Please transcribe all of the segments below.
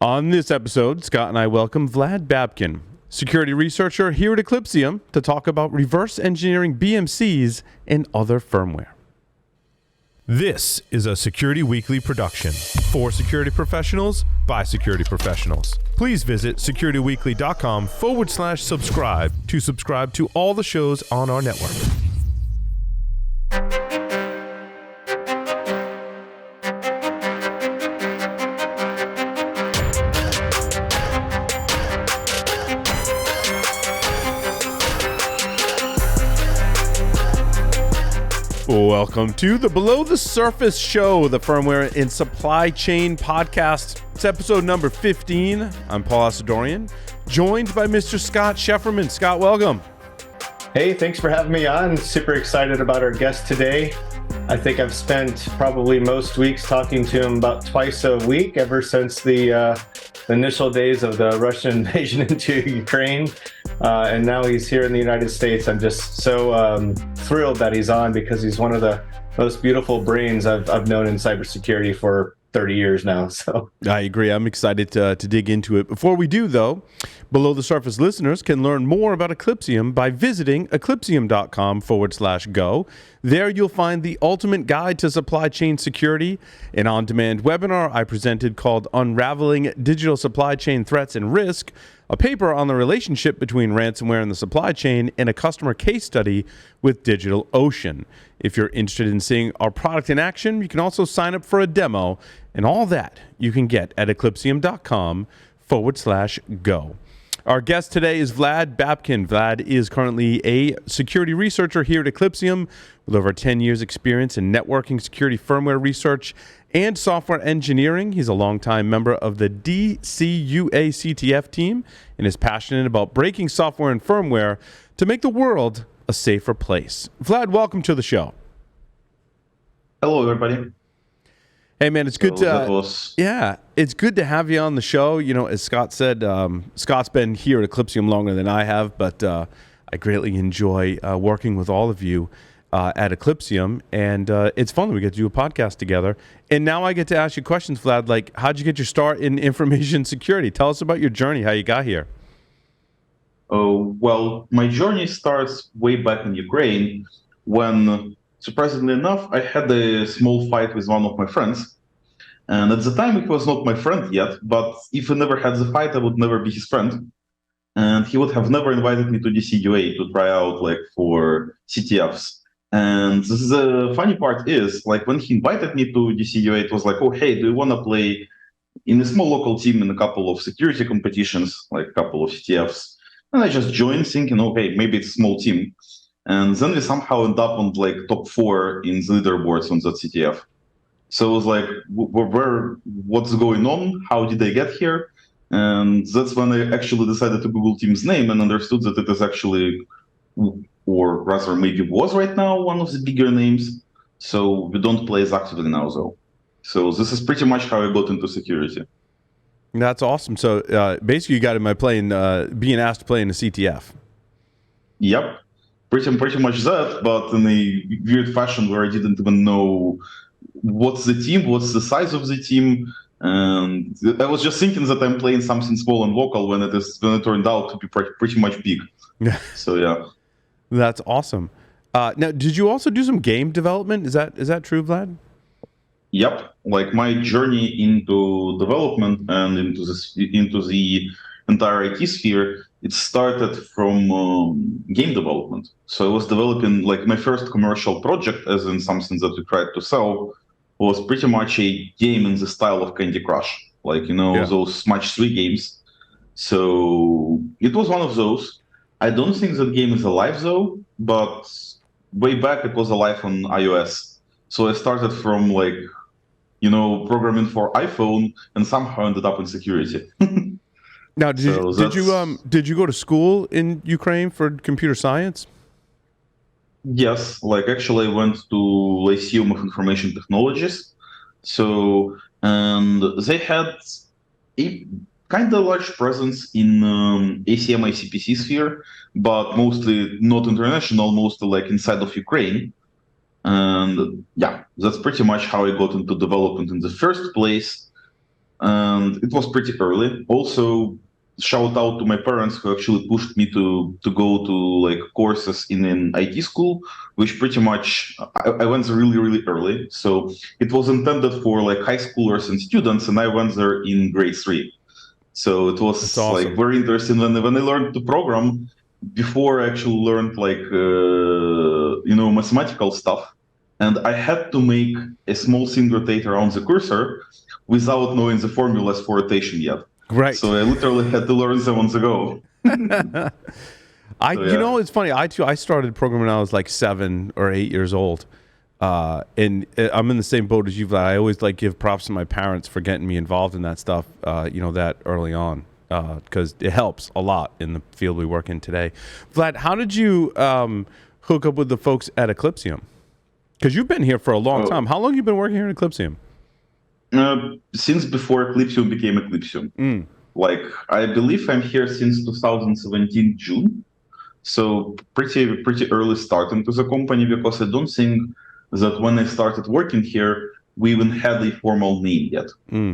On this episode, Scott and I welcome Vlad Babkin, security researcher here at Eclypsium, to talk about reverse engineering BMCs and other firmware. This is a Security Weekly production for security professionals by security professionals. Please visit securityweekly.com/subscribe to subscribe to all the shows on our network. Welcome to the Below the Surface Show, the Firmware and Supply Chain Podcast. It's episode number 15. I'm Paul Asadorian, joined by Mr. Scott Shefferman. Scott, welcome. Hey, thanks for having me on. Super excited about our guest today. I think I've spent probably most weeks talking to him about twice a week ever since the initial days of the Russian invasion into Ukraine. And now he's here in the United States. I'm just so thrilled that he's on because he's one of the most beautiful brains I've known in cybersecurity for 30 years now. So I agree. I'm excited to dig into it. Before we do, though, Below the Surface listeners can learn more about Eclypsium by visiting eclypsium.com/go. There you'll find the ultimate guide to supply chain security, an on-demand webinar I presented called Unraveling Digital Supply Chain Threats and Risk, a paper on the relationship between ransomware and the supply chain, and a customer case study with DigitalOcean. If you're interested in seeing our product in action, you can also sign up for a demo, and all that you can get at eclypsium.com/go. Our guest today is Vlad Babkin. Vlad is currently a security researcher here at Eclypsium with over 10 years experience in networking, security firmware research, and software engineering. He's a longtime member of the DCUA CTF team and is passionate about breaking software and firmware to make the world a safer place. Vlad, welcome to the show. Hello, everybody. Hey, man, it's good it's good to have you on the show. You know, as Scott said, Scott's been here at Eclypsium longer than I have, but I greatly enjoy working with all of you at Eclypsium, and it's fun that we get to do a podcast together. And now I get to ask you questions, Vlad, like how'd you get your start in information security? Tell us about your journey, how you got here. Oh, well, my journey starts way back in Ukraine when, surprisingly enough, I had a small fight with one of my friends. And at the time, it was not my friend yet, but if I never had the fight, I would never be his friend. And he would have never invited me to DCUA to try out for CTFs. And the funny part is, when he invited me to DCUA, it was like, oh, hey, do you want to play in a small local team in a couple of security competitions, like a couple of CTFs? And I just joined thinking, okay, maybe it's a small team. And then we somehow end up on top 4 in the leaderboards on that CTF. So it was like, what's going on? How did I get here? And that's when I actually decided to Google team's name and understood that it is actually, or rather maybe was right now, one of the bigger names. So we don't play as actively now, though. So this is pretty much how I got into security. That's awesome. So basically you got in by playing, being asked to play in a CTF. Yep. Pretty much that, but in a weird fashion where I didn't even know what's the team, what's the size of the team, and I was just thinking that I'm playing something small and local when it turned out to be pretty much big. So yeah, that's awesome. Now, did you also do some game development? Is that true, Vlad? Yep. My journey into development and into the entire IT sphere, it started from game development. So I was developing my first commercial project, as in something that we tried to sell, was pretty much a game in the style of Candy Crush, those match 3 games. So it was one of those. I don't think that game is alive though, but way back it was alive on iOS. So I started from programming for iPhone and somehow ended up in security. Now, did you go to school in Ukraine for computer science? Yes, actually I went to Lyceum of Information Technologies. So, and they had a kind of large presence in ACM ICPC sphere, but mostly not international, mostly inside of Ukraine. And yeah, that's pretty much how I got into development in the first place. and it was pretty early. Also, shout out to my parents who actually pushed me to go to like courses in an IT school, which pretty much I went there really early. So it was intended for like high schoolers and students, and I went there in grade 3. So it was That's awesome. like very interesting when I learned to program before I actually learned like mathematical stuff, and I had to make a small thing rotate around the cursor without knowing the formulas for rotation yet. Right. So I literally had to learn them on the go. You know, it's funny. I started programming when I was like 7 or 8 years old. And I'm in the same boat as you, Vlad. I always like give props to my parents for getting me involved in that stuff, that early on, because it helps a lot in the field we work in today. Vlad, how did you hook up with the folks at Eclypsium? Because you've been here for a long time. How long have you been working here at Eclypsium? Since before Eclypsium became Eclypsium. Like, I believe I'm here since 2017 June. So pretty early start into the company, because I don't think that when I started working here, we even had a formal name yet.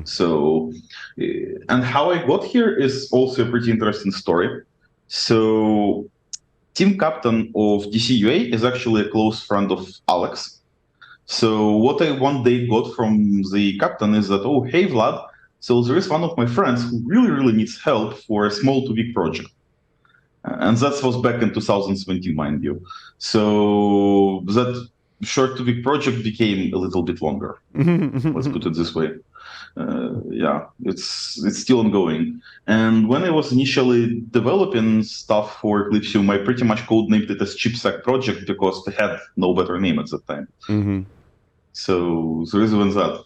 So, and how I got here is also a pretty interesting story. So, team captain of DCUA is actually a close friend of Alex. So what I one day got from the captain is that, oh, hey, Vlad, so there is one of my friends who really needs help for a small to big project. And that was back in 2017, mind you. So that short to big project became a little bit longer. Let's put it this way. It's still ongoing. And when I was initially developing stuff for Eclypsium, I pretty much codenamed it as ChipSec project because they had no better name at that time. So there is even that.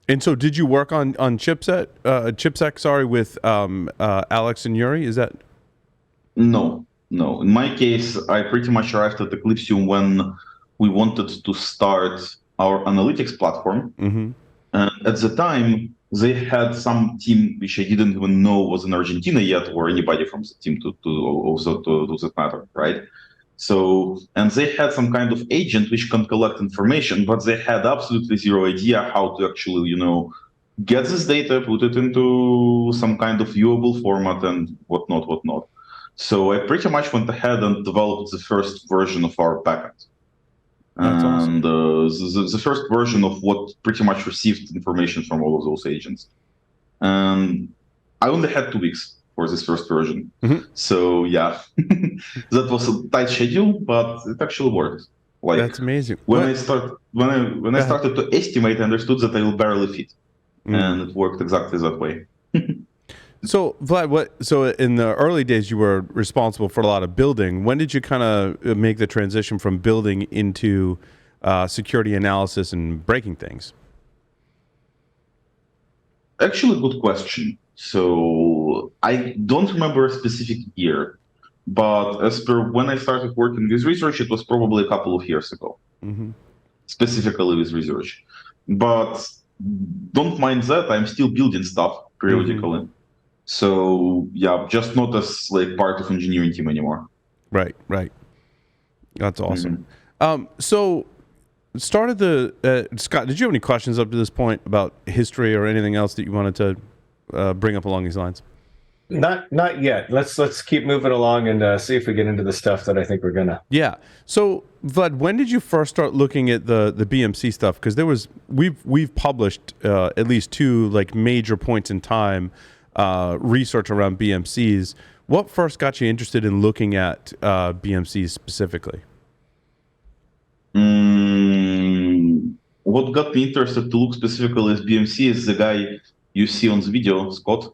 And so, did you work on ChipSec? With Alex and Yuri? Is that? No. In my case, I pretty much arrived at Eclypsium when we wanted to start our analytics platform. And at the time, they had some team which I didn't even know was in Argentina yet, or anybody from the team to that matter, right? So, and they had some kind of agent which can collect information, but they had absolutely zero idea how to actually, get this data, put it into some kind of viewable format and whatnot. So I pretty much went ahead and developed the first version of our backend. That's awesome. And the first version of what pretty much received information from all of those agents. And I only had 2 weeks for this first version. So yeah, that was a tight schedule, but it actually worked. Like, that's amazing. When I started to estimate, I understood that I will barely fit, and it worked exactly that way. So Vlad, so in the early days you were responsible for a lot of building. When did you kind of make the transition from building into security analysis and breaking things? Actually, good question. So I don't remember a specific year, but as per when I started working with research, it was probably a couple of years ago, specifically with research. But don't mind that, I'm still building stuff periodically. So yeah, just not as like part of engineering team anymore. Right. That's awesome. So started Scott, did you have any questions up to this point about history or anything else that you wanted to bring up along these lines? Not yet. Let's keep moving along and see if we get into the stuff that I think we're gonna. Yeah. So Vlad, when did you first start looking at the BMC stuff? Because we've published at least 2 like major points in time research around BMCs. What first got you interested in looking at BMCs specifically? What got me interested to look specifically at BMC is the guy you see on the video, Scott.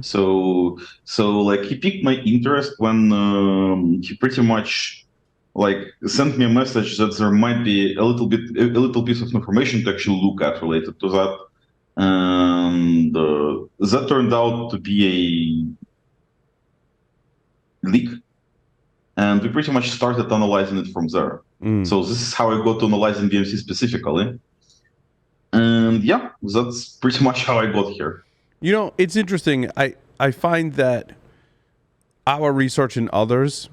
So like he piqued my interest when he pretty much like sent me a message that there might be a little piece of information to actually look at related to that. And that turned out to be a leak, and we pretty much started analyzing it from there. So this is how I got to analyzing BMC specifically, and yeah, that's pretty much how I got here. It's interesting. I find that our research and others,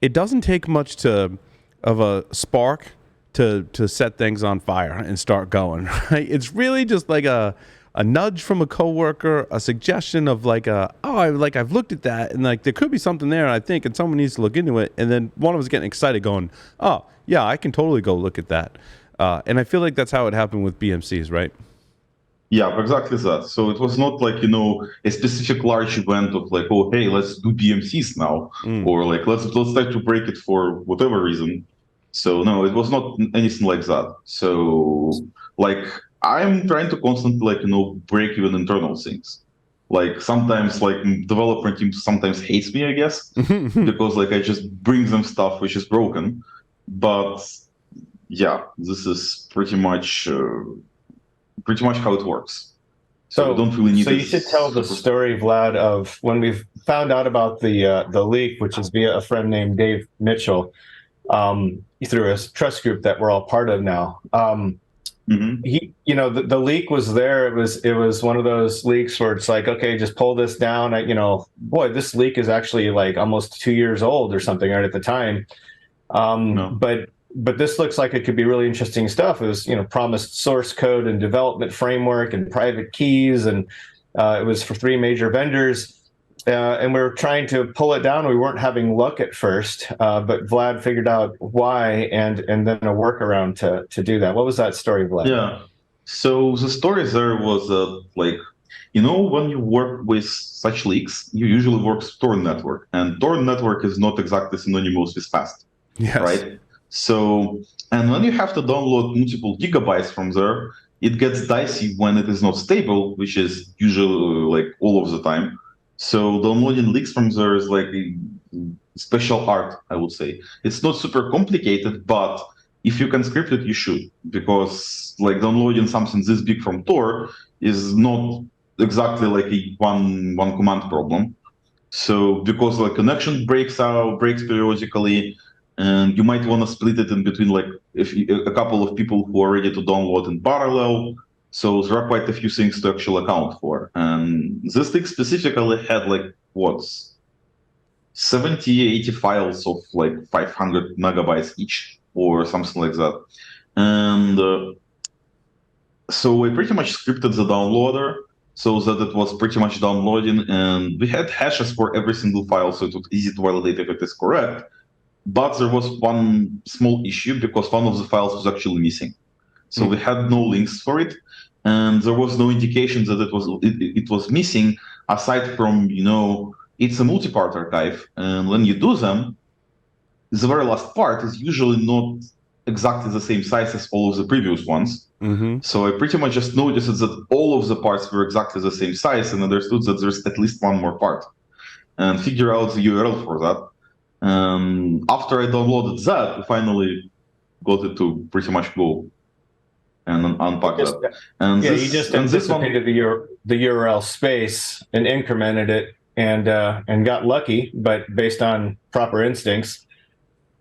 it doesn't take much of a spark to set things on fire and start going, right? It's really just like a a nudge from a coworker, a suggestion of like I've looked at that and like there could be something there, I think, and someone needs to look into it. And then one of us getting excited, going, "Oh yeah, I can totally go look at that." And I feel like that's how it happened with BMCs, right? Yeah, exactly that. So it was not like, a specific large event of like, oh, hey, let's do BMCs now, or like let's try to break it for whatever reason. So no, it was not anything like that. So like I'm trying to constantly like, break even internal things. Like sometimes like developer team sometimes hates me, I guess, because like I just bring them stuff which is broken. But yeah, this is pretty much how it works. So we don't really need. So you should tell the story, Vlad, of when we found out about the leak, which is via a friend named Dave Mitchell, through a trust group that we're all part of now. He, the leak was there. It was one of those leaks where it's like, okay, just pull this down. Boy, this leak is actually like almost 2 years old or something right at the time. No. But this looks like it could be really interesting stuff. It was, promised source code and development framework and private keys, and it was for 3 major vendors. And we were trying to pull it down. We weren't having luck at first, but Vlad figured out why, and then a workaround to do that. What was that story, Vlad? Yeah. So the story there was like, when you work with such leaks, you usually work with Tor network, and Tor network is not exactly synonymous with fast, Yes. right? So, and when you have to download multiple gigabytes from there, it gets dicey when it is not stable, which is usually like all of the time. So downloading leaks from there is like a special art, I would say. It's not super complicated, but if you can script it, you should, because like downloading something this big from Tor is not exactly like a one command problem. So because like connection breaks periodically, and you might want to split it in between like a couple of people who are ready to download in parallel. So there are quite a few things to actually account for. And this thing specifically had like 70, 80 files of like 500 megabytes each or something like that. And so we pretty much scripted the downloader so that it was pretty much downloading, and we had hashes for every single file, so it was easy to validate if it is correct. But there was one small issue because one of the files was actually missing. So we had no links for it, and there was no indication that it was missing, aside from, it's a multi-part archive. And when you do them, the very last part is usually not exactly the same size as all of the previous ones. So I pretty much just noticed that all of the parts were exactly the same size and understood that there's at least one more part, and figure out the URL for that. After I downloaded that, we finally got it to pretty much go and unpack that. And yeah, you just anticipated the URL space and incremented it and got lucky, but based on proper instincts.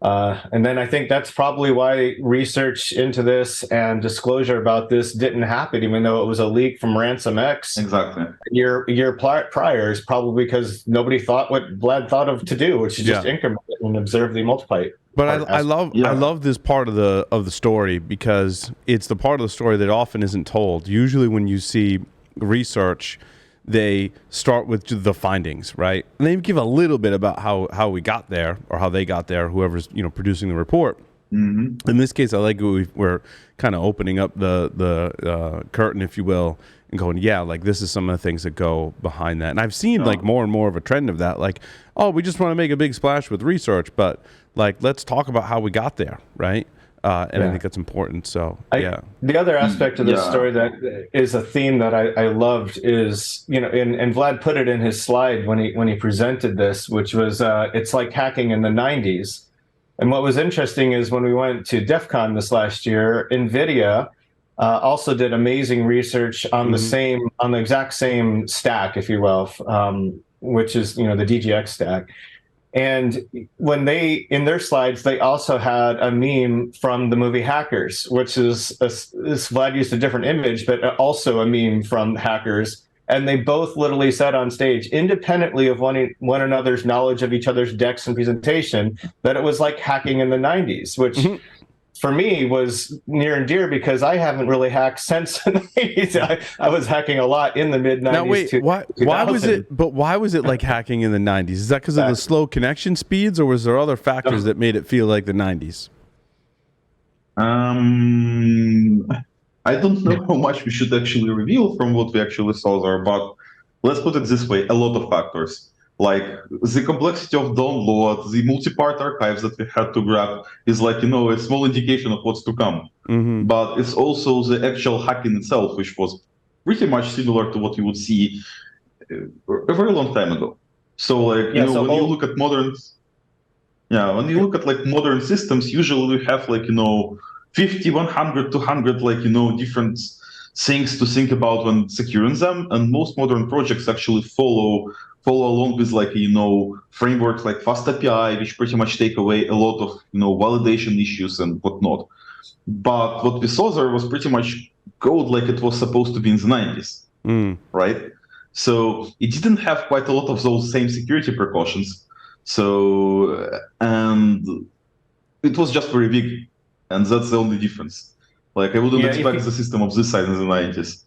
And then I think that's probably why research into this and disclosure about this didn't happen, even though it was a leak from RansomX. Exactly. A year prior is probably because nobody thought what Vlad thought of to do, which is just increment it and observe the multiply. But I love this part of the story, because it's the part of the story that often isn't told. Usually when you see research, they start with the findings, right? And they give a little bit about how we got there, or how they got there, whoever's producing the report. In this case, I like we're kind of opening up the curtain, if you will, and going, yeah, like this is some of the things that go behind that. And I've seen like more and more of a trend of that, like, oh, we just want to make a big splash with research, but like let's talk about how we got there, right? And I think that's important. So the other aspect of this story that is a theme that I loved is, and Vlad put it in his slide when he presented this, which was it's like hacking in the 90s. And what was interesting is when we went to DEF CON this last year, NVIDIA also did amazing research on the exact same stack, if you will, which is the DGX stack. And when in their slides, they also had a meme from the movie Hackers, which is Vlad used a different image, but also a meme from Hackers. And they both literally said on stage, independently of one another's knowledge of each other's decks and presentation, that it was like hacking in the 90s, which for me was near and dear because I haven't really hacked since the 90s. I was hacking a lot in the mid 90s. Now wait, why was it? But why was it like hacking in the 90s? Is that because of the slow connection speeds, or was there other factors that made it feel like the 90s? I don't know how much we should actually reveal from what we actually saw there, but let's put it this way: a lot of factors. Like the complexity of download, the multi-part archives that we had to grab is like, a small indication of what's to come. Mm-hmm. But it's also the actual hacking itself, which was pretty much similar to what you would see a very long time ago. So like, when you look at when you look at like modern systems, usually we have like, 50, 100, 200, like, different things to think about when securing them. And most modern projects actually follow along with like, frameworks like Fast API, which pretty much take away a lot of, validation issues and whatnot. But what we saw there was pretty much code like it was supposed to be in the 90s, right? So it didn't have quite a lot of those same security precautions. So, and it was just very big. And that's the only difference. Like I wouldn't expect the system of this size in the 90s.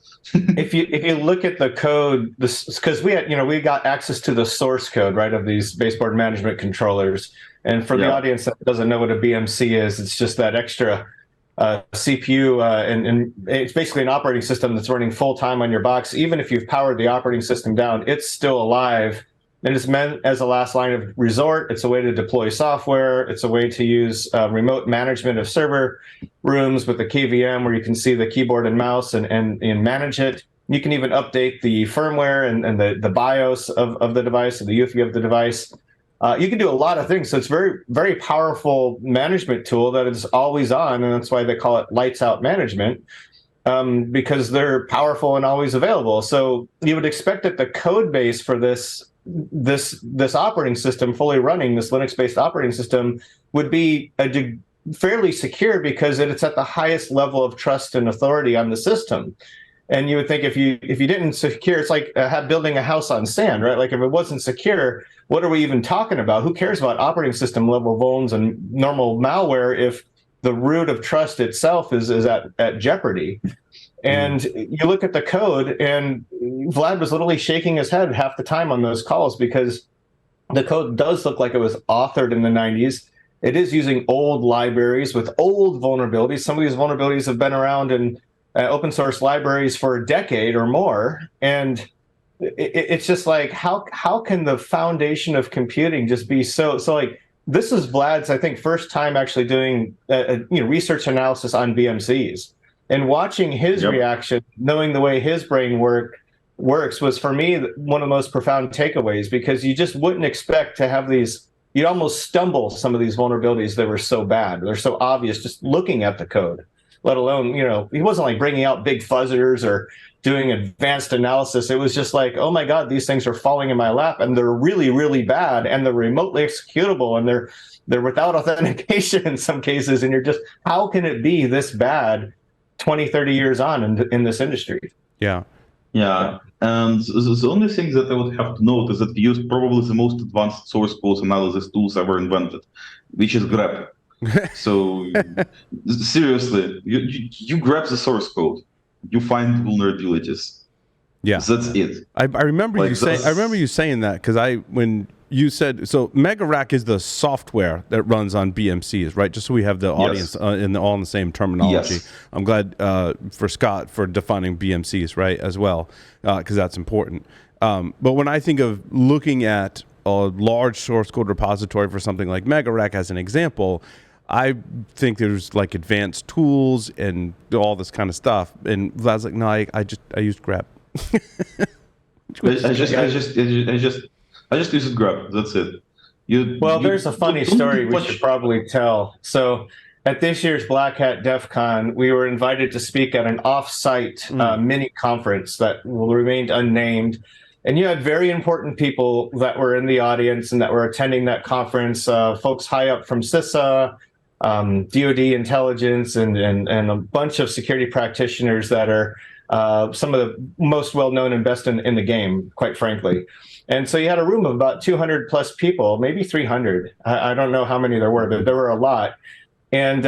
if you look at the code, because we got access to the source code, right, of these baseboard management controllers. And for the audience that doesn't know what a BMC is, it's just that extra CPU, and it's basically an operating system that's running full time on your box. Even if you've powered the operating system down, it's still alive. And it's meant as a last line of resort. It's a way to deploy software. It's a way to use remote management of server rooms with the KVM, where you can see the keyboard and mouse and manage it. You can even update the firmware and the BIOS of the device, or the UEFI of the device. You can do a lot of things. So it's very, very powerful management tool that is always on, and that's why they call it lights out management, because they're powerful and always available. So you would expect that the code base for this operating system fully running, this Linux-based operating system, would be fairly secure because it's at the highest level of trust and authority on the system. And you would think if you didn't secure, it's like building a house on sand, right? Like if it wasn't secure, what are we even talking about? Who cares about operating system level vulns and normal malware if the root of trust itself is at jeopardy? And you look at the code, and Vlad was literally shaking his head half the time on those calls because the code does look like it was authored in the 90s. It is using old libraries with old vulnerabilities. Some of these vulnerabilities have been around in open source libraries for a decade or more. And it's just like, how can the foundation of computing just be so like, this is Vlad's, I think, first time actually doing research analysis on BMCs. And watching his reaction, knowing the way his brain works, was for me one of the most profound takeaways, because you just wouldn't expect to have these. You'd almost stumble some of these vulnerabilities that were so bad. They're so obvious just looking at the code, let alone, he wasn't like bringing out big fuzzers or doing advanced analysis. It was just like, oh my God, these things are falling in my lap, and they're really, really bad, and they're remotely executable, and they're without authentication in some cases. And you're just, how can it be this bad 20, 30 years on in this industry? Yeah. And the only thing that I would have to note is that we use probably the most advanced source code analysis tools ever invented, which is grep. So seriously, you grab the source code, you find vulnerabilities. Yeah, that's it. I remember you saying that, because when you said, so MegaRack is the software that runs on BMCs, right? Just so we have the audience all in the same terminology. Yes. I'm glad for Scott for defining BMCs, right, as well, because that's important. But when I think of looking at a large source code repository for something like MegaRack as an example, I think there's like advanced tools and all this kind of stuff. And Vlad's like, no, I used grep. I just use grep. That's it. There's a funny story we should probably tell. So at this year's Black Hat DEF CON, we were invited to speak at an off-site mini conference that remained unnamed. And you had very important people that were in the audience and that were attending that conference, folks high up from CISA, DoD intelligence, and a bunch of security practitioners that are some of the most well-known and best in the game, quite frankly. And so you had a room of about 200 plus people, maybe 300. I don't know how many there were, but there were a lot. And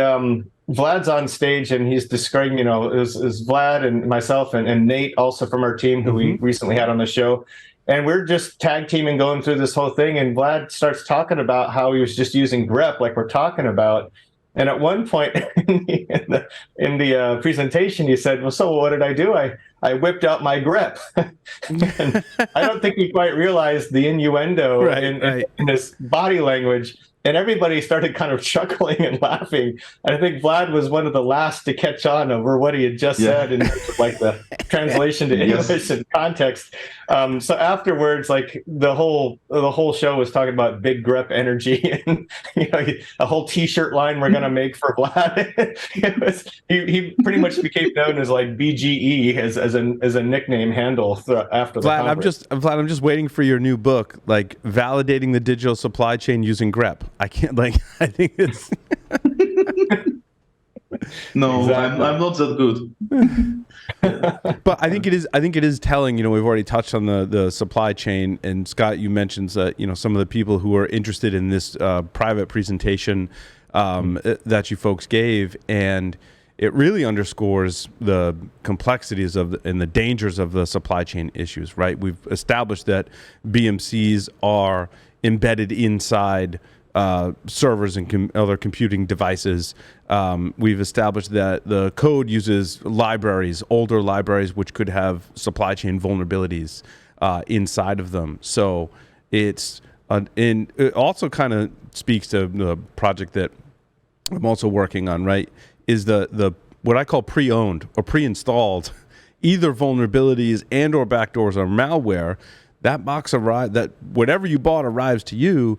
Vlad's on stage and he's describing, it was Vlad and myself and Nate, also from our team, who we recently had on the show. And we're just tag teaming, going through this whole thing. And Vlad starts talking about how he was just using grep, like we're talking about. And at one point in the presentation, he said, well, so what did I do? I whipped out my grep. And I don't think he quite realized the innuendo in his body language. And everybody started kind of chuckling and laughing. And I think Vlad was one of the last to catch on over what he had just said in like the translation to English and context. So afterwards, like the whole show was talking about big grep energy and a whole T-shirt line we're gonna make for Vlad. He pretty much became known as like BGE as a nickname handle after the conference. Vlad, I'm just waiting for your new book, like validating the digital supply chain using grep. I can't, I think it's no, exactly. I'm not that good. But I think it is telling. We've already touched on the supply chain, and Scott, you mentioned that some of the people who are interested in this private presentation that you folks gave, and it really underscores the complexities and the dangers of the supply chain issues. Right? We've established that BMCs are embedded inside servers and other computing devices. We've established that the code uses older libraries, which could have supply chain vulnerabilities inside of them. So it also kind of speaks to the project that I'm also working on, right? Is the what I call pre-owned or pre-installed either vulnerabilities and or backdoors or malware. That box that whatever you bought arrives to you,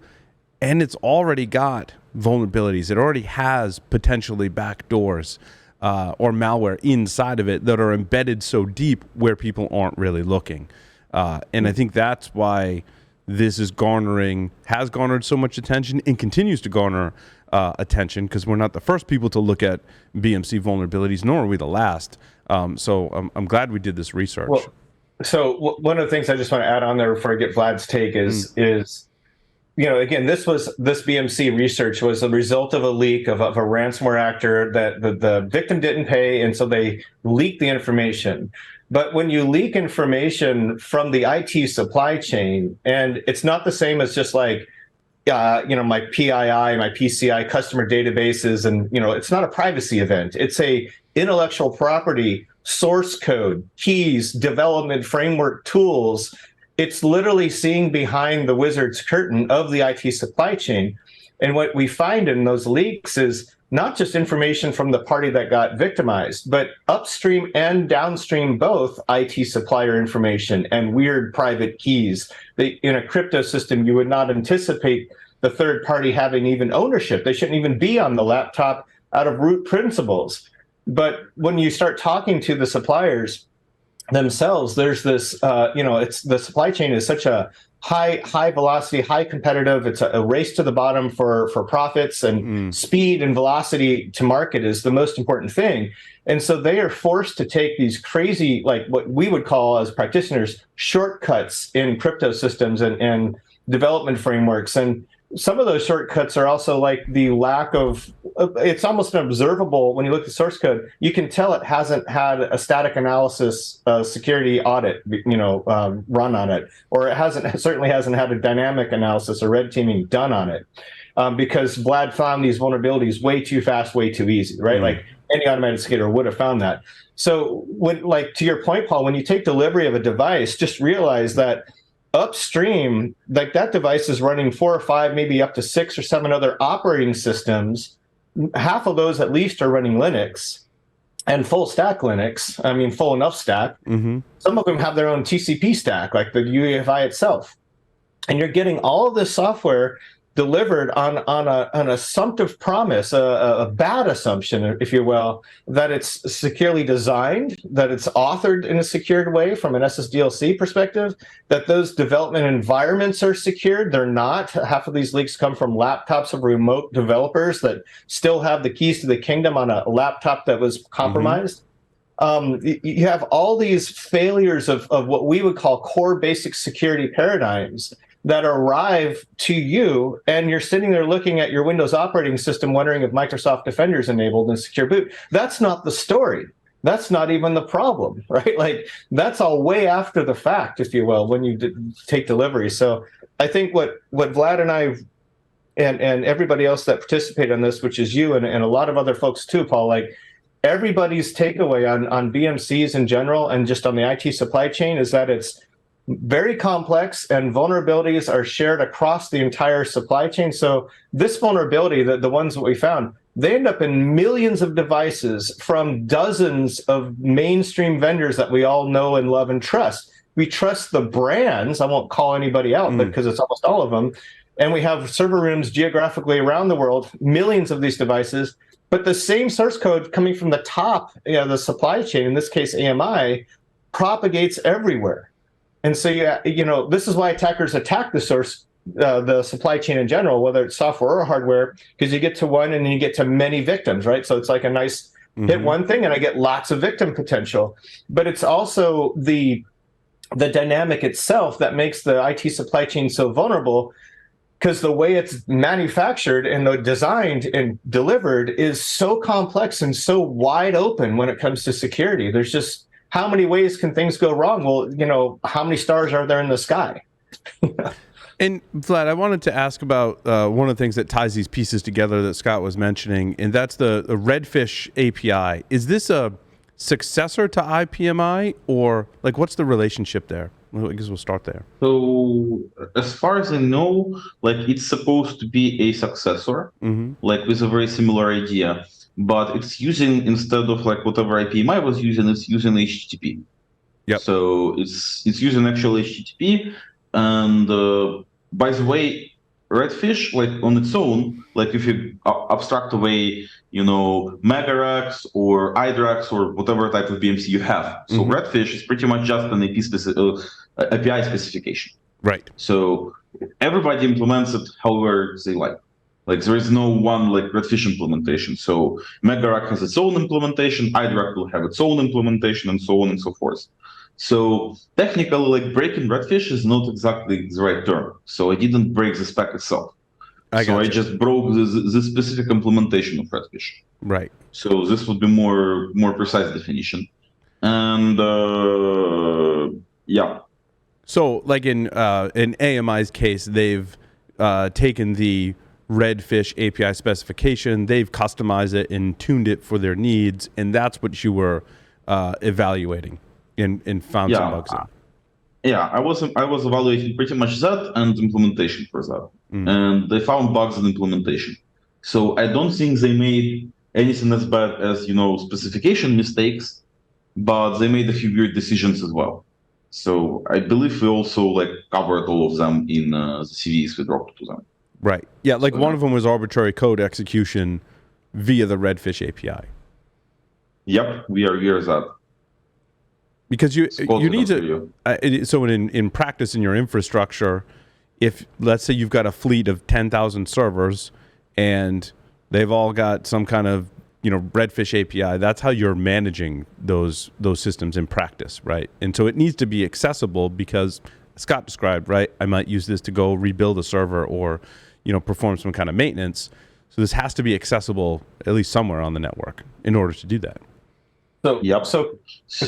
and it's already got vulnerabilities. It already has potentially backdoors or malware inside of it that are embedded so deep where people aren't really looking. And I think that's why this has garnered so much attention and continues to garner attention, because we're not the first people to look at BMC vulnerabilities, nor are we the last. So I'm glad we did this research. Well, so one of the things I just want to add on there before I get Vlad's take is again, this BMC research was a result of a leak of a ransomware actor that the victim didn't pay, and so they leaked the information. But when you leak information from the IT supply chain, and it's not the same as just like, my PII, my PCI customer databases, and it's not a privacy event. It's a intellectual property, source code, keys, development framework tools. It's literally seeing behind the wizard's curtain of the IT supply chain. And what we find in those leaks is not just information from the party that got victimized, but upstream and downstream both IT supplier information and weird private keys. In a crypto system, you would not anticipate the third party having even ownership. They shouldn't even be on the laptop out of root principles. But when you start talking to the suppliers themselves, there's this, it's the supply chain is such a high velocity, high competitive. It's a race to the bottom for profits, and speed and velocity to market is the most important thing. And so they are forced to take these crazy, like what we would call as practitioners, shortcuts in crypto systems and development frameworks. And some of those shortcuts are also like the lack of, it's almost observable when you look at the source code. You can tell it hasn't had a static analysis security audit, run on it, or it certainly hasn't had a dynamic analysis or red teaming done on it, because Vlad found these vulnerabilities way too fast, way too easy, right? Like any automated skater would have found that. So when, like to your point, Paul, when you take delivery of a device, just realize that upstream, like that device is running 4 or 5, maybe up to 6 or 7 other operating systems. Half of those at least are running Linux, and full stack Linux. I mean, full enough stack. Some of them have their own TCP stack, like the UEFI itself. And you're getting all of this software delivered on an assumptive promise, a bad assumption, if you will, that it's securely designed, that it's authored in a secured way from an SSDLC perspective, that those development environments are secured. They're not. Half of these leaks come from laptops of remote developers that still have the keys to the kingdom on a laptop that was compromised. You have all these failures of what we would call core basic security paradigms that arrive to you, and you're sitting there looking at your Windows operating system wondering if Microsoft Defender is enabled in secure boot. That's not the story. That's not even the problem, right? Like, that's all way after the fact, if you will, when you take delivery. So I think what Vlad and I and everybody else that participated on this, which is you and a lot of other folks too, Paul, like, everybody's takeaway on BMCs in general and just on the IT supply chain is that it's very complex and vulnerabilities are shared across the entire supply chain. So this vulnerability, the ones that we found, they end up in millions of devices from dozens of mainstream vendors that we all know and love and trust. We trust the brands. I won't call anybody out, but because it's almost all of them. And we have server rooms geographically around the world, millions of these devices. But the same source code coming from the top, the supply chain, in this case AMI, propagates everywhere. And so, this is why attackers attack the supply chain in general, whether it's software or hardware, because you get to one and then you get to many victims, right? So it's like a nice hit one thing and I get lots of victim potential. But it's also the dynamic itself that makes the IT supply chain so vulnerable, because the way it's manufactured and designed and delivered is so complex and so wide open when it comes to security. There's just, how many ways can things go wrong? Well, how many stars are there in the sky? And Vlad, I wanted to ask about one of the things that ties these pieces together that Scott was mentioning, and that's the Redfish API. Is this a successor to IPMI, or like what's the relationship there? Well, I guess we'll start there. So as far as I know, like it's supposed to be a successor, like with a very similar idea, but it's using, instead of like whatever IPMI was using, it's using HTTP. Yep. So it's using actual HTTP. And by the way, Redfish, like on its own, like if you abstract away, Megarax or IDRAX or whatever type of BMC you have, so Redfish is pretty much just an API specification. Right. So everybody implements it however they like. Like there is no one like Redfish implementation. So Megarax has its own implementation, IDRAC will have its own implementation, and so on and so forth. So technically, like breaking Redfish is not exactly the right term. So I didn't break the spec itself. I just broke the specific implementation of Redfish. Right. So this would be more precise definition. And yeah. So like in AMI's case, they've taken the Redfish API specification, they've customized it and tuned it for their needs, and that's what you were evaluating and found some bugs in. Yeah, I was evaluating pretty much that and implementation for that. And they found bugs in implementation. So I don't think they made anything as bad as, specification mistakes, but they made a few weird decisions as well. So I believe we also like covered all of them in the CVs we dropped to them. Right. Yeah, like one of them was arbitrary code execution via the Redfish API. Yep, we are that. Because you need to, so in practice in your infrastructure, if let's say you've got a fleet of 10,000 servers and they've all got some kind of Redfish API, that's how you're managing those systems in practice, right? And so it needs to be accessible because Scott described, right? I might use this to go rebuild a server or perform some kind of maintenance. So this has to be accessible at least somewhere on the network in order to do that. So So a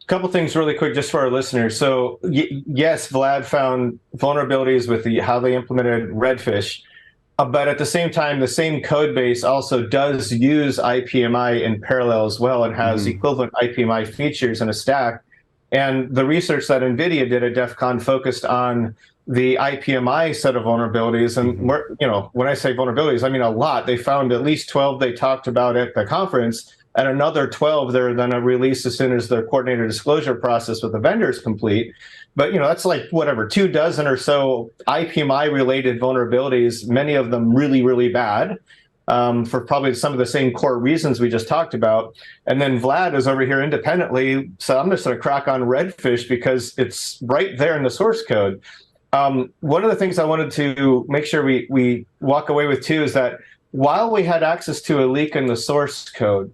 couple things really quick just for our listeners. So yes, Vlad found vulnerabilities with how they implemented Redfish, but at the same time, the same code base also does use IPMI in parallel as well and has equivalent IPMI features in a stack. And the research that NVIDIA did at DEF CON focused on the IPMI set of vulnerabilities. And when I say vulnerabilities, I mean a lot. They found at least 12 they talked about at the conference, and another 12 they're going to release as soon as the coordinated disclosure process with the vendors complete. But that's like 24 or so IPMI related vulnerabilities, many of them really, really bad, for probably some of the same core reasons we just talked about. And then Vlad is over here independently, so I'm just going to crack on Redfish because it's right there in the source code. One of the things I wanted to make sure we walk away with too is that while we had access to a leak in the source code,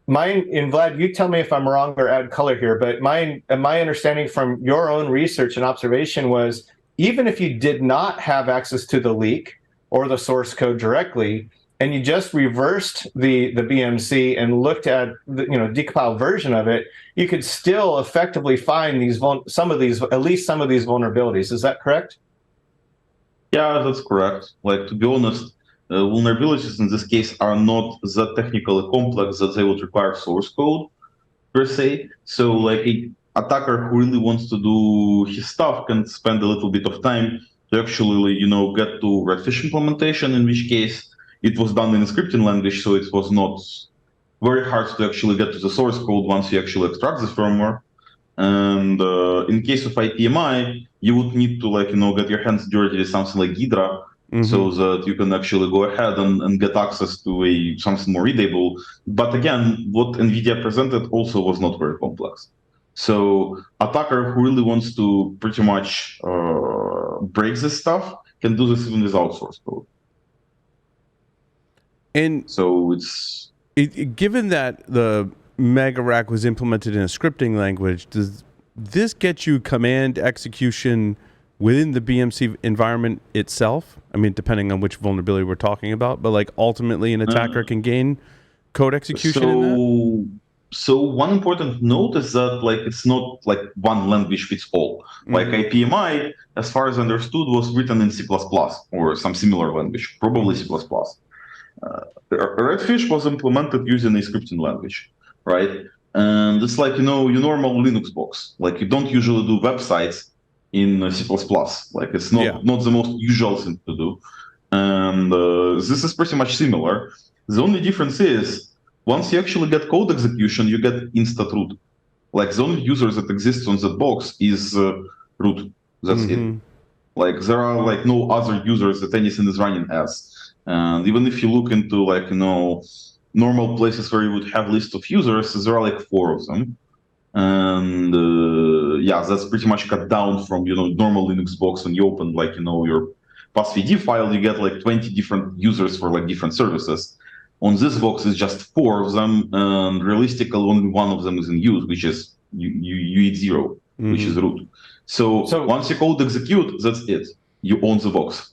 and Vlad, you tell me if I'm wrong or add color here, but my understanding from your own research and observation was even if you did not have access to the leak or the source code directly, and you just reversed the BMC and looked at the decompiled version of it, you could still effectively find at least some of these vulnerabilities. Is that correct? Yeah, that's correct. Like, to be honest, vulnerabilities in this case are not that technically complex that they would require source code per se. So like a attacker who really wants to do his stuff can spend a little bit of time to actually, get to redfish implementation, in which case it was done in a scripting language, so it was not very hard to actually get to the source code once you actually extract the firmware. And in case of IPMI, you would need to get your hands dirty with something like Hydra, so that you can actually go ahead and get access to something more readable. But again, what NVIDIA presented also was not very complex. So attacker who really wants to pretty much break this stuff can do this even without source code. And so it's given that the mega rack was implemented in a scripting language, does this get you command execution within the BMC environment itself? I mean, depending on which vulnerability we're talking about, but like ultimately an attacker can gain code execution in that? So one important note is that it's not like one language fits all. Like IPMI, as far as understood, was written in C++ or some similar language, probably C++. Redfish was implemented using a scripting language, right? And it's like, your normal Linux box. Like, you don't usually do websites in C++. Like, it's not the most usual thing to do. And this is pretty much similar. The only difference is, once you actually get code execution, you get instant root. Like, the only user that exists on that box is root. That's it. Like, there are no other users that anything is running as. And even if you look into normal places where you would have list of users, there are 4 of them. And that's pretty much cut down from normal Linux box. When you open your passvd file, you get 20 different users for different services. On this box is just 4 of them, and realistically only one of them is in use, which is U80, which is root. So once you code execute, that's it. You own the box.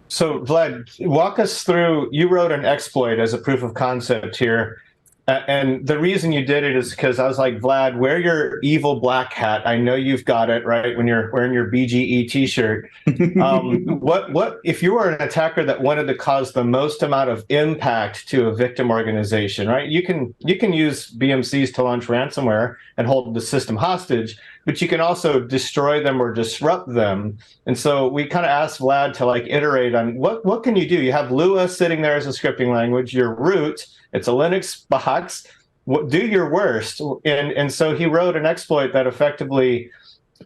So Vlad, walk us through, you wrote an exploit as a proof of concept here. And the reason you did it is because I was like, Vlad, wear your evil black hat. I know you've got it, right? When you're wearing your BGE t-shirt. What if you were an attacker that wanted to cause the most amount of impact to a victim organization, right? You can use BMCs to launch ransomware and hold the system hostage, but you can also destroy them or disrupt them. And so we kind of asked Vlad to iterate on what can you do? You have Lua sitting there as a scripting language, your root, it's a Linux box, do your worst. And so he wrote an exploit that effectively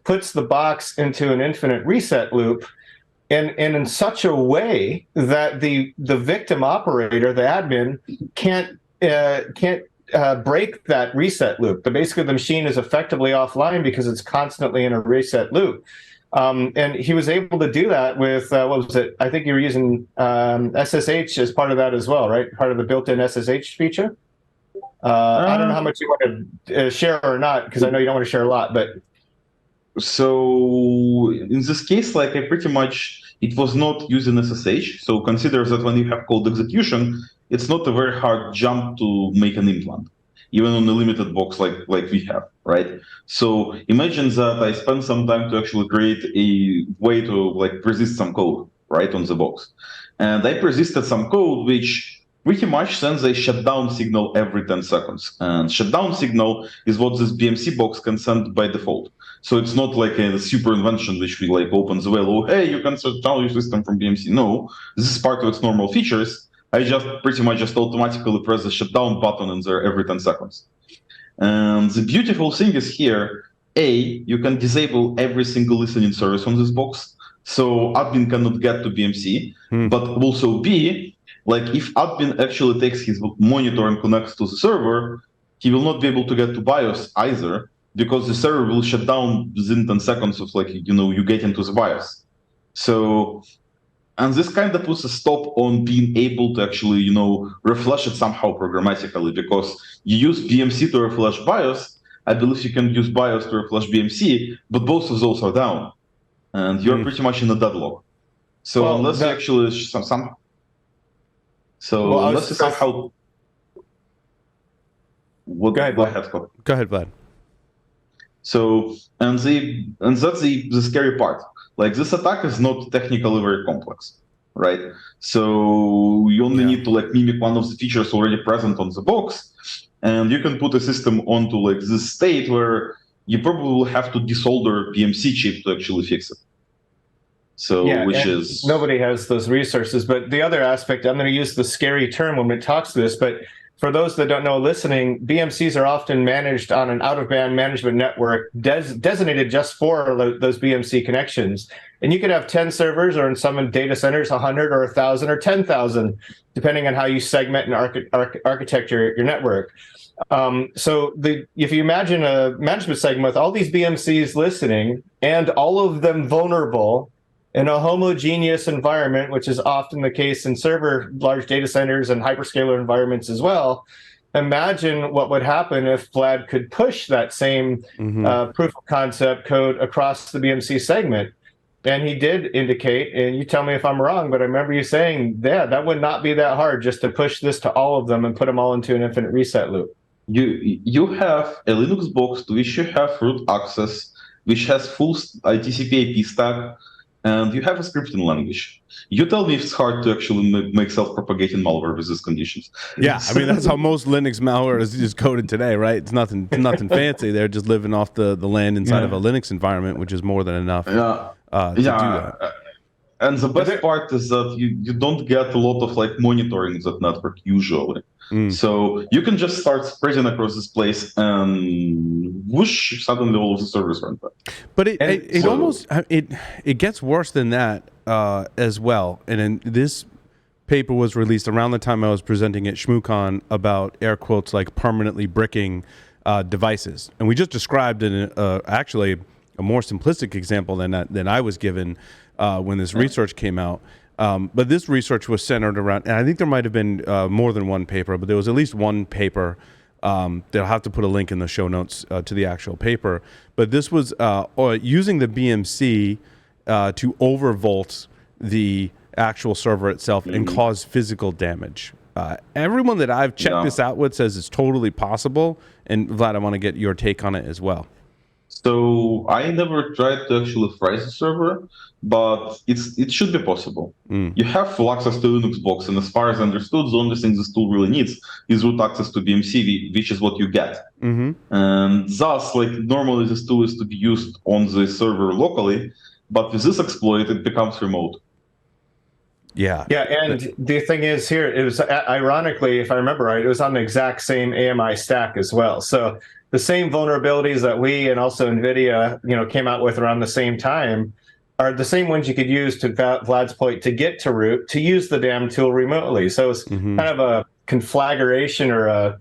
puts the box into an infinite reset loop and in such a way that the victim operator, the admin, can't break that reset loop. But basically the machine is effectively offline because it's constantly in a reset loop. And he was able to do that with, what was it? I think you were using SSH as part of that as well, right? Part of the built-in SSH feature. I don't know how much you want to share or not, because I know you don't want to share a lot, but. So in this case, I pretty much, it was not using SSH. So consider that when you have code execution, it's not a very hard jump to make an implant, even on a limited box like we have, right? So imagine that I spent some time to actually create a way to persist some code, right, on the box. And I persisted some code which pretty much sends a shutdown signal every 10 seconds. And shutdown signal is what this BMC box can send by default. So it's not like a super invention which we opens the well, oh, hey, you can shut down your system from BMC. No, this is part of its normal features. I just pretty much automatically press the shutdown button in there every 10 seconds. And the beautiful thing is here, A, you can disable every single listening service on this box. So admin cannot get to BMC, but also B, if admin actually takes his monitor and connects to the server, he will not be able to get to BIOS either, because the server will shut down within 10 seconds of you get into the BIOS. So, and this kind of puts a stop on being able to actually, refresh it somehow programmatically, because you use BMC to refresh BIOS. I believe you can use BIOS to refresh BMC, but both of those are down. and you're pretty much in a deadlock. So Well, unless you actually unless you somehow Go ahead, Vlad. Go ahead, Vlad. So and that's the scary part. Like, this attack is not technically very complex, right? So you only need to like mimic one of the features already present on the box, and you can put a system onto like this state where you probably will have to desolder BMC chip to actually fix it. So which is nobody has those resources. But the other aspect, I'm going to use the scary term when it talks to this, but for those that don't know listening, BMCs are often managed on an out-of-band management network designated just for those BMC connections. And you could have 10 servers, or in some data centers, 100 or 1,000 or 10,000, depending on how you segment and architect your network. So if you imagine a management segment with all these BMCs listening and all of them vulnerable in a homogeneous environment, which is often the case in large data centers and hyperscaler environments as well, imagine what would happen if Vlad could push that same proof of concept code across the BMC segment. And he did indicate, and you tell me if I'm wrong, but I remember you saying, yeah, that would not be that hard just to push this to all of them and put them all into an infinite reset loop. You have a Linux box to which you have root access, which has full TCP/IP stack, and you have a scripting language. You tell me if it's hard to actually make self-propagating malware with these conditions. Yeah, I mean, that's how most Linux malware is coded today, right? It's nothing fancy. They're just living off the land inside of a Linux environment, which is more than enough to do that. And the best part is that you don't get a lot of like monitoring that network usually. So you can just start spreading across this place, and whoosh, suddenly all of the servers run back. But it gets worse than that as well. And this paper was released around the time I was presenting at ShmooCon about air quotes like permanently bricking devices, and we just described actually a more simplistic example than I was given when this research came out. But this research was centered around, and I think there might have been more than one paper, but there was at least one paper. They'll have to put a link in the show notes to the actual paper. But this was using the BMC to overvolt the actual server itself and cause physical damage. Everyone that I've checked this out with says it's totally possible. And Vlad, I want to get your take on it as well. So I never tried to actually fry the server, but it should be possible. You have full access to Linux box, and as far as I understood, the only thing this tool really needs is root access to BMC, which is what you get. And thus, like, normally this tool is to be used on the server locally, but with this exploit, it becomes remote. Yeah, and the thing is here, it was ironically, if I remember right, it was on the exact same AMI stack as well. So the same vulnerabilities that we and also NVIDIA, came out with around the same time are the same ones you could use, to Vlad's point, to get to root, to use the damn tool remotely. So it's kind of a conflagration, or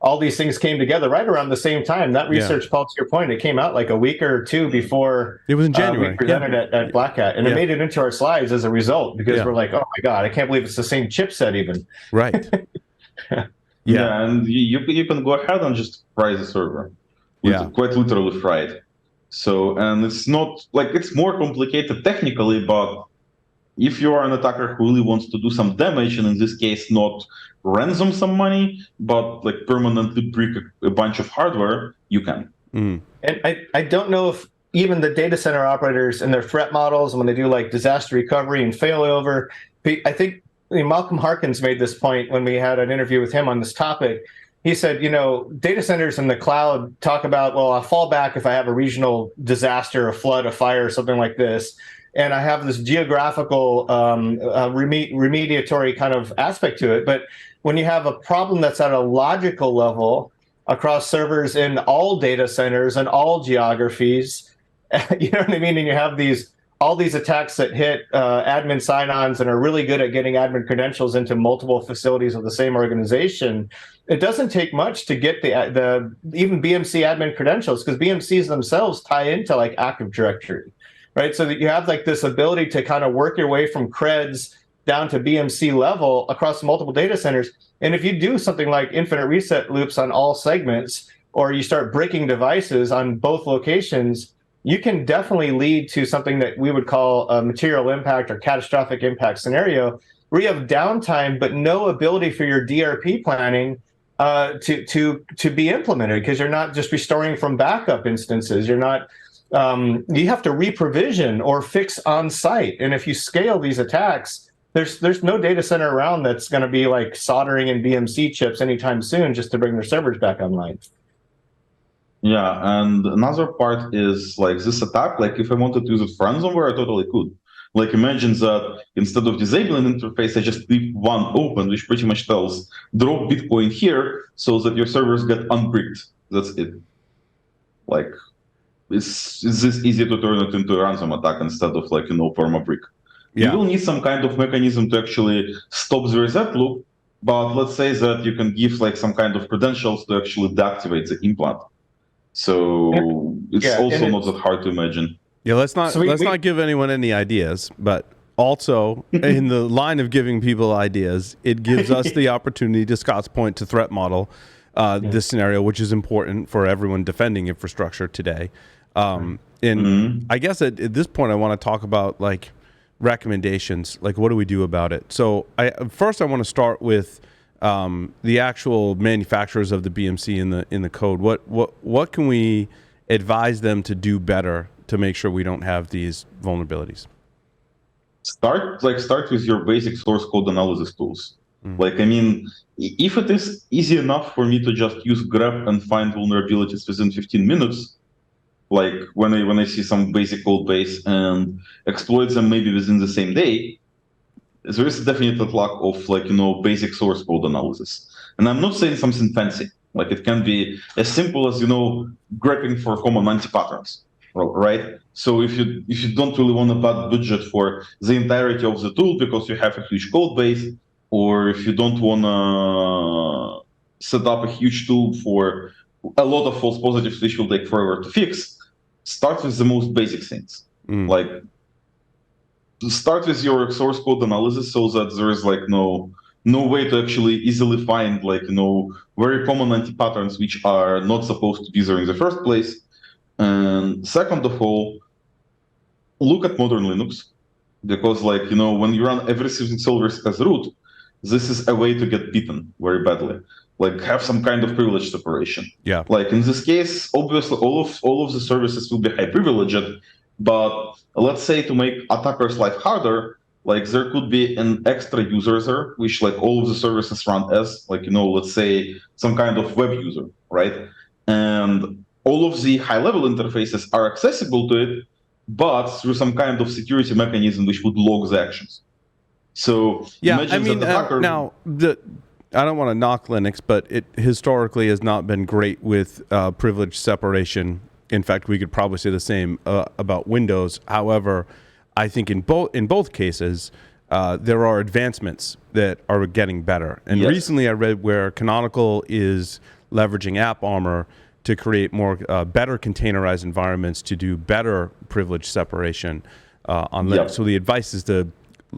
all these things came together right around the same time. That research, Paul, to your point, it came out like a week or two before it was in January. We presented at Black Hat, and it made it into our slides as a result, because we're like, oh my God, I can't believe it's the same chipset even. Right. Yeah, and you can go ahead and just fry the server. Quite literally fry it. So, and it's not like, it's more complicated technically, but if you are an attacker who really wants to do some damage, and in this case, not ransom some money, but like permanently brick a bunch of hardware, you can. And I don't know if even the data center operators and their threat models, when they do like disaster recovery and failover, I think Malcolm Harkins made this point when we had an interview with him on this topic. He said, data centers in the cloud talk about, well, I'll fall back if I have a regional disaster, a flood, a fire, or something like this. And I have this geographical remediatory kind of aspect to it. But when you have a problem that's at a logical level across servers in all data centers and all geographies, you know what I mean? And you have all these attacks that hit admin sign-ons and are really good at getting admin credentials into multiple facilities of the same organization. It doesn't take much to get the even BMC admin credentials, because BMCs themselves tie into like Active Directory, right? So that you have like this ability to kind of work your way from creds down to BMC level across multiple data centers. And if you do something like infinite reset loops on all segments, or you start breaking devices on both locations, you can definitely lead to something that we would call a material impact or catastrophic impact scenario, where you have downtime but no ability for your DRP planning to be implemented, because you're not just restoring from backup instances. You're not you have to reprovision or fix on site, and if you scale these attacks, there's no data center around that's going to be like soldering in BMC chips anytime soon just to bring their servers back online. Yeah, and another part is like this attack, like if I wanted to use it for ransomware, I totally could. Like imagine that instead of disabling interface, I just leave one open, which pretty much tells drop Bitcoin here so that your servers get unbricked. That's it. Like it's this easy to turn it into a ransom attack instead of like, perma-brick. Yeah. You will need some kind of mechanism to actually stop the reset loop, but let's say that you can give like some kind of credentials to actually deactivate the implant. So it's also not that hard to imagine. Yeah, let's not give anyone any ideas, but also in the line of giving people ideas, it gives us the opportunity, to Scott's point, to threat model this scenario, which is important for everyone defending infrastructure today. And I guess at this point, I want to talk about like recommendations, like what do we do about it? So first I want to start with the actual manufacturers of the BMC in the code. What can we advise them to do better to make sure we don't have these vulnerabilities? Start with your basic source code analysis tools. Like, I mean, if it is easy enough for me to just use grep and find vulnerabilities within 15 minutes, like when I see some basic code base and exploit them maybe within the same day, there is a definite lack of like, basic source code analysis. And I'm not saying something fancy. Like it can be as simple as, grepping for common anti-patterns, right? So if you don't really want a bad budget for the entirety of the tool because you have a huge code base, or if you don't want to set up a huge tool for a lot of false positives which will take forever to fix, start with the most basic things. Like start with your source code analysis so that there is like no way to actually easily find like, very common anti-patterns which are not supposed to be there in the first place. And second of all, look at modern Linux, because like, when you run every single risk as root, this is a way to get beaten very badly. Like have some kind of privilege separation. Yeah. Like in this case, obviously all of the services will be high privileged, but let's say to make attackers' life harder, like there could be an extra user there, which like all of the services run as, like, let's say some kind of web user, right? And all of the high-level interfaces are accessible to it, but through some kind of security mechanism which would log the actions. So yeah, I mean, now I don't want to knock Linux, but it historically has not been great with privilege separation. In fact, we could probably say the same about Windows. However, I think in both cases, there are advancements that are getting better. And recently I read where Canonical is leveraging AppArmor to create more better containerized environments to do better privilege separation on Linux. So the advice is to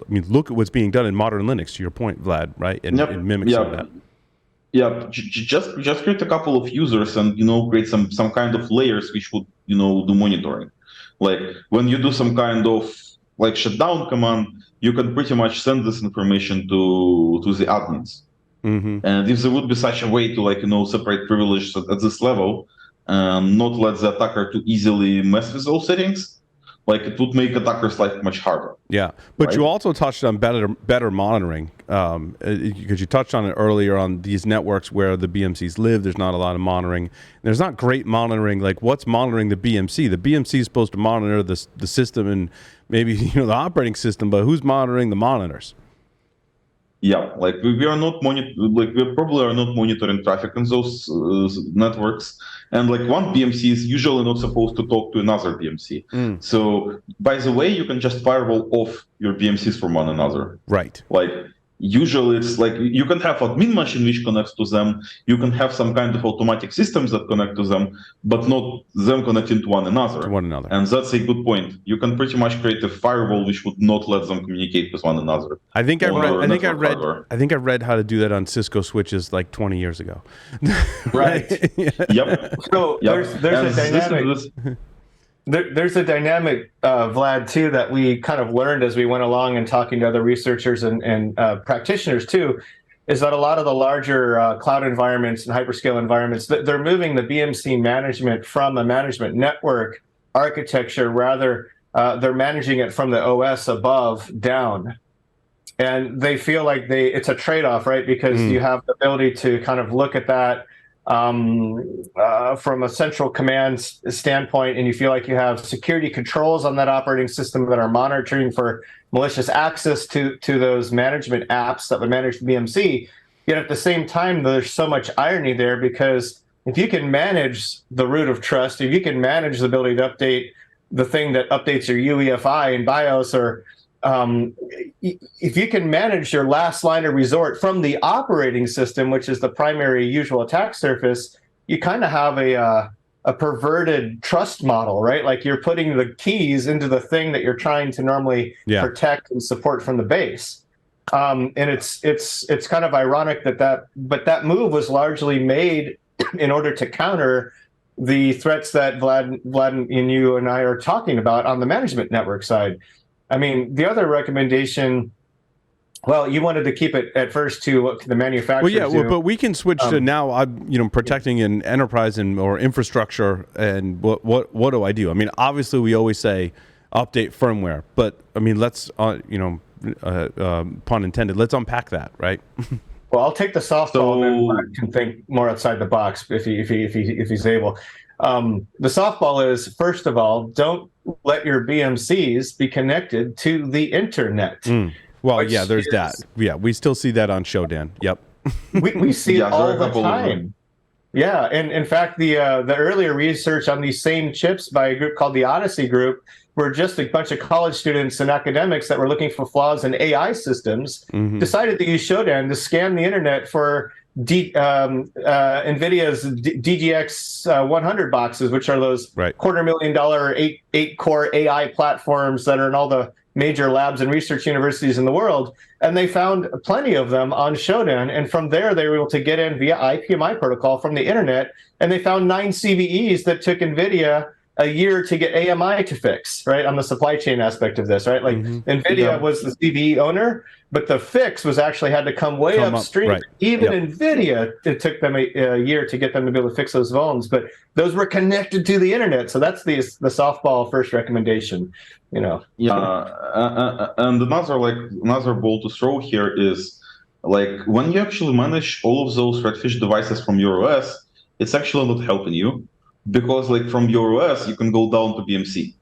look at what's being done in modern Linux, to your point, Vlad, right? And mimic some of that. Yeah, just create a couple of users and create some kind of layers which would do monitoring. Like when you do some kind of like shutdown command, you can pretty much send this information to the admins. And if there would be such a way to like separate privilege at this level and not let the attacker too easily mess with those settings, like it would make attackers' life much harder. Yeah, but right? You also touched on better monitoring, because you touched on it earlier on these networks where the BMCs live. There's not a lot of monitoring. There's not great monitoring. Like what's monitoring the BMC? The BMC is supposed to monitor the system and maybe the operating system, but who's monitoring the monitors? Yeah, like we are not we probably are not monitoring traffic in those networks, and like one BMC is usually not supposed to talk to another BMC. So by the way, you can just firewall off your BMCs from one another. Right. Like usually it's like you can have admin machine which connects to them. You can have some kind of automatic systems that connect to them, but not them connecting to one another. And that's a good point. You can pretty much create a firewall which would not let them communicate with one another. I think I read how to do that on Cisco switches like 20 years ago. Right. Yep. So there's a dynamic. There's a dynamic, Vlad, too, that we kind of learned as we went along and talking to other researchers and practitioners too, is that a lot of the larger cloud environments and hyperscale environments, they're moving the BMC management from a management network architecture, rather they're managing it from the OS above down. And they feel like it's a trade-off, right? Because you have the ability to kind of look at that from a central command standpoint, and you feel like you have security controls on that operating system that are monitoring for malicious access to those management apps that would manage the BMC. Yet at the same time, there's so much irony there, because if you can manage the root of trust, if you can manage the ability to update the thing that updates your UEFI and BIOS, or if you can manage your last line of resort from the operating system, which is the primary usual attack surface, you kind of have a perverted trust model, right? Like you're putting the keys into the thing that you're trying to normally protect and support from the base. And it's kind of ironic but that move was largely made in order to counter the threats that Vlad and you and I are talking about on the management network side. I mean, the other recommendation, well, you wanted to keep it at first to what the manufacturers do. But we can switch to now, protecting an enterprise or infrastructure, and what do I do? I mean, obviously we always say update firmware, but I mean, let's, pun intended, let's unpack that, right? Well, I'll take the softball, and then Mark can think more outside the box if he's able. The softball is, first of all, don't let your BMCs be connected to the internet. Well, yeah, there's that. Yeah, we still see that on Shodan. Yep. We see it all the time. Yeah, and in fact, the earlier research on these same chips by a group called the Odyssey Group were just a bunch of college students and academics that were looking for flaws in AI systems, decided to use Shodan to scan the internet for NVIDIA's DGX 100 boxes, which are those $250,000 eight-core AI platforms that are in all the major labs and research universities in the world. And they found plenty of them on Shodan. And from there, they were able to get in via IPMI protocol from the internet. And they found 9 CVEs that took NVIDIA a year to get AMI to fix, right, on the supply chain aspect of this, right? Like NVIDIA was the CVE owner, but the fix was actually had to come upstream. Even NVIDIA, it took them a year to get them to be able to fix those vulns, but those were connected to the internet. So that's the softball first recommendation, and another ball to throw here is, like, when you actually manage all of those redfish devices from your OS, it's actually not helping you. Because, like, from your OS, you can go down to BMC.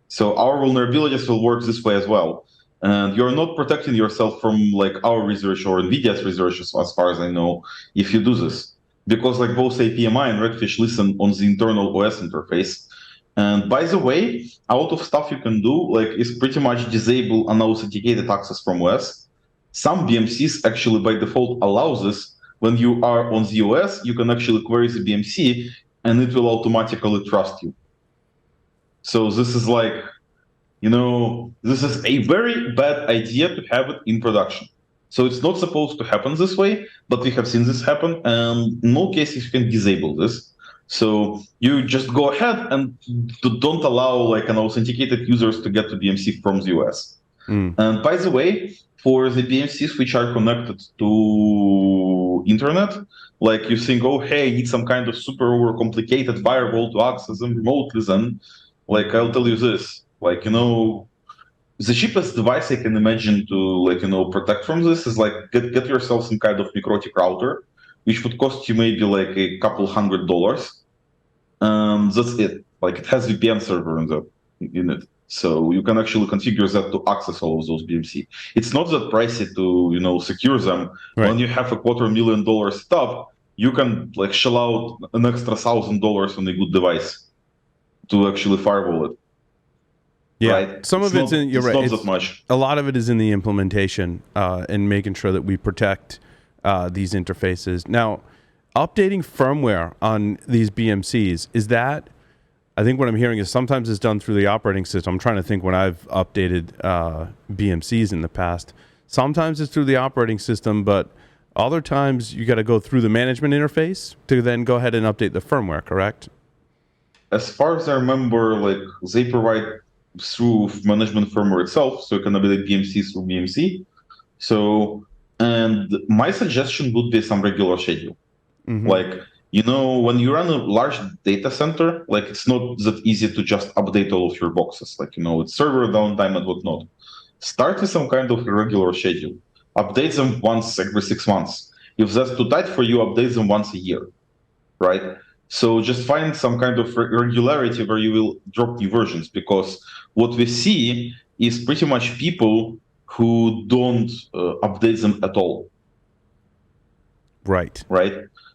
So our vulnerabilities will work this way as well. And you're not protecting yourself from, like, our research or NVIDIA's research, as far as I know, if you do this. Because, like, both APMI and Redfish listen on the internal OS interface. And by the way, a lot of stuff you can do, like, is pretty much disable unauthenticated access from OS. Some BMCs actually, by default, allow this. When you are on the OS, you can actually query the BMC, and it will automatically trust you. So this is like, this is a very bad idea to have it in production. So it's not supposed to happen this way, but we have seen this happen, and in all cases you can disable this. So you just go ahead and don't allow, like, unauthenticated users to get to BMC from the US. And by the way, for the BMCs which are connected to internet, like, you think, oh, hey, I need some kind of super overcomplicated firewall to access them remotely, then, like, I'll tell you this, like, the cheapest device I can imagine to, like, protect from this is, like, get yourself some kind of necrotic router, which would cost you maybe like a couple $100. That's it. Like, it has VPN server in it. So you can actually configure that to access all of those BMC. It's not that pricey to, secure them. Right. When you have a $250,000 setup, you can, like, shell out an extra $1,000 on a good device to actually firewall it. Yeah, right? Some of it's in. You're right. Not that much. A lot of it is in the implementation and making sure that we protect these interfaces. Now, updating firmware on these BMCs, is that? I think what I'm hearing is sometimes it's done through the operating system. I'm trying to think when I've updated BMCs in the past. Sometimes it's through the operating system, but other times you got to go through the management interface to then go ahead and update the firmware, correct? as far as I remember, like they provide through management firmware itself, so you can update BMC through BMC. So, and my suggestion would be some regular schedule. Like, when you run a large data center, like it's not that easy to just update all of your boxes. Like, it's server downtime and whatnot. Start with some kind of irregular schedule. Update them once every 6 months. If that's too tight for you, update them once a year, right? So just find some kind of regularity where you will drop new versions, because what we see is pretty much people who don't update them at all. Right.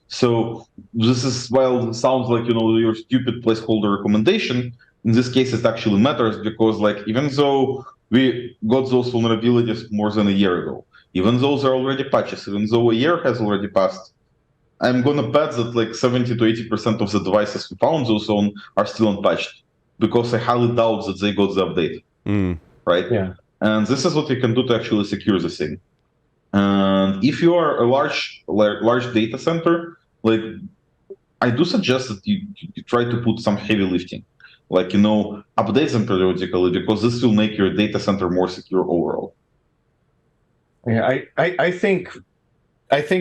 So this is, while it sounds like, your stupid placeholder recommendation, in this case, it actually matters, because like, even though we got those vulnerabilities more than a year ago, even though there are already patches, even though a year has already passed, I'm going to bet that like 70 to 80% of the devices we found those on are still unpatched, because I highly doubt that they got the update, right? Yeah. And this is what you can do to actually secure the thing. And if you are a large data center, like I do suggest that you try to put some heavy lifting, like, update them periodically, because this will make your data center more secure overall. Yeah, I think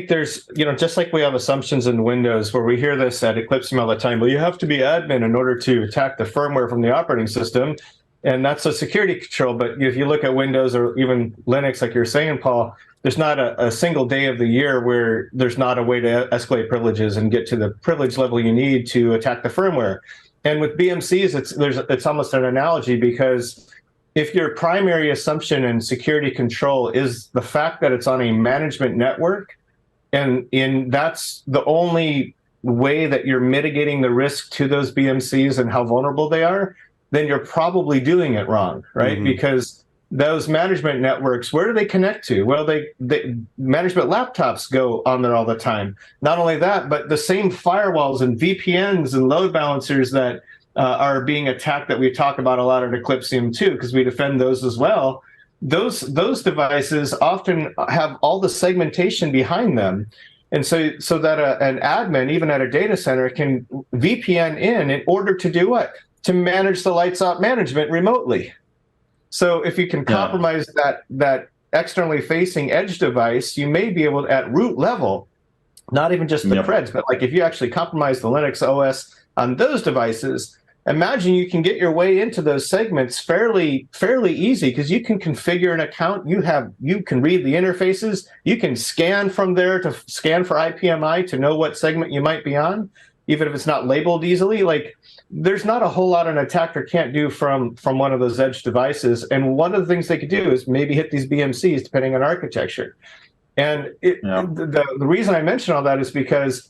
there's, just like we have assumptions in Windows where we hear this at Eclypsium all the time, well, you have to be admin in order to attack the firmware from the operating system. And that's a security control. But if you look at Windows or even Linux, like you're saying, Paul, there's not a single day of the year where there's not a way to escalate privileges and get to the privilege level you need to attack the firmware. And with BMCs, it's almost an analogy, because if your primary assumption in security control is the fact that it's on a management network, and that's the only way that you're mitigating the risk to those BMCs and how vulnerable they are, then you're probably doing it wrong, right? Because those management networks, where do they connect to? Well, they management laptops go on there all the time. Not only that, but the same firewalls and VPNs and load balancers that are being attacked, that we talk about a lot at Eclypsium too, because we defend those as well. Those devices often have all the segmentation behind them. And so that an admin, even at a data center, can VPN in order to do what? To manage the lights out management remotely. So if you can compromise that externally facing edge device, you may be able to, at root level, not even just the creds, but like if you actually compromise the Linux OS on those devices, imagine you can get your way into those segments fairly easy, because you can configure an account. You can read the interfaces. You can scan from there to scan for IPMI to know what segment you might be on, even if it's not labeled easily. Like, there's not a whole lot an attacker can't do from one of those edge devices. And one of the things they could do is maybe hit these BMCs, depending on architecture. And the reason I mention all that is because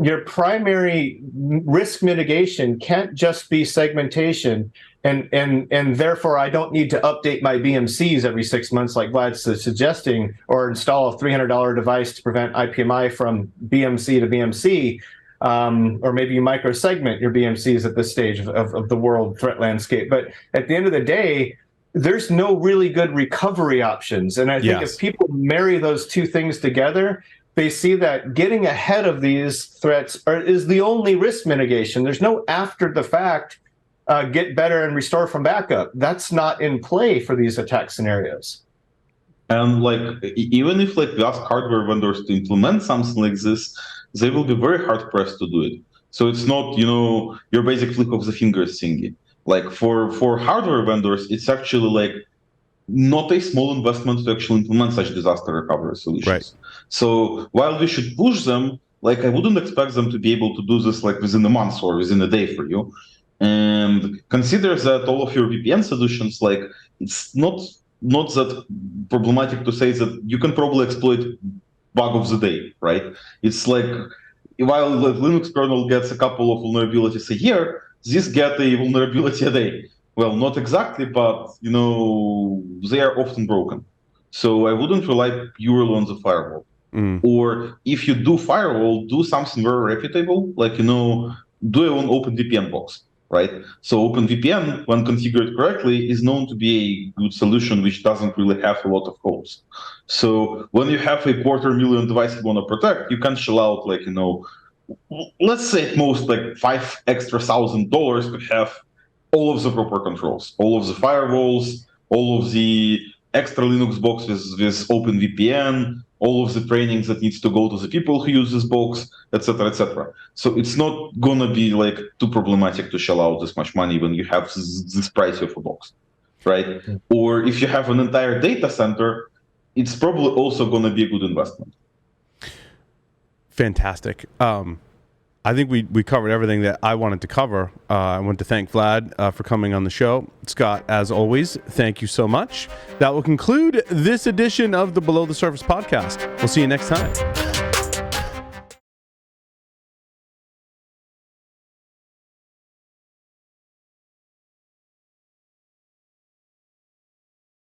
your primary risk mitigation can't just be segmentation, and therefore I don't need to update my BMCs every 6 months like Vlad's suggesting, or install a $300 device to prevent IPMI from BMC to BMC. Or maybe you micro-segment your BMCs at this stage of the world threat landscape. But at the end of the day, there's no really good recovery options. And I think if people marry those two things together, they see that getting ahead of these threats is the only risk mitigation. There's no after the fact, get better and restore from backup. That's not in play for these attack scenarios. And like, even if like we ask hardware vendors to implement something like this, they will be very hard pressed to do it. So it's not, your basic flick of the fingers thingy. Like for hardware vendors, it's actually like not a small investment to actually implement such disaster recovery solutions. Right. So while we should push them, like I wouldn't expect them to be able to do this like within a month or within a day for you. And consider that all of your VPN solutions, like it's not that problematic to say that you can probably exploit bug of the day, right? It's like, while the Linux kernel gets a couple of vulnerabilities a year, this get a vulnerability a day. Well, not exactly, but they are often broken. So I wouldn't rely purely on the firewall. Or if you do firewall, do something very reputable, like do your own OpenVPN box, right? So OpenVPN, when configured correctly, is known to be a good solution which doesn't really have a lot of holes. So when you have a 250,000 devices you want to protect, you can shell out like let's say at most like $5,000 to have all of the proper controls, all of the firewalls, all of the extra Linux box with OpenVPN, all of the trainings that needs to go to the people who use this box, etc., etc. So it's not gonna be like too problematic to shell out this much money when you have this price of a box, right? Or if you have an entire data center, it's probably also gonna be a good investment. Fantastic. I think we covered everything that I wanted to cover. I want to thank Vlad for coming on the show. Scott, as always, thank you so much. That will conclude this edition of the Below the Surface podcast. We'll see you next time.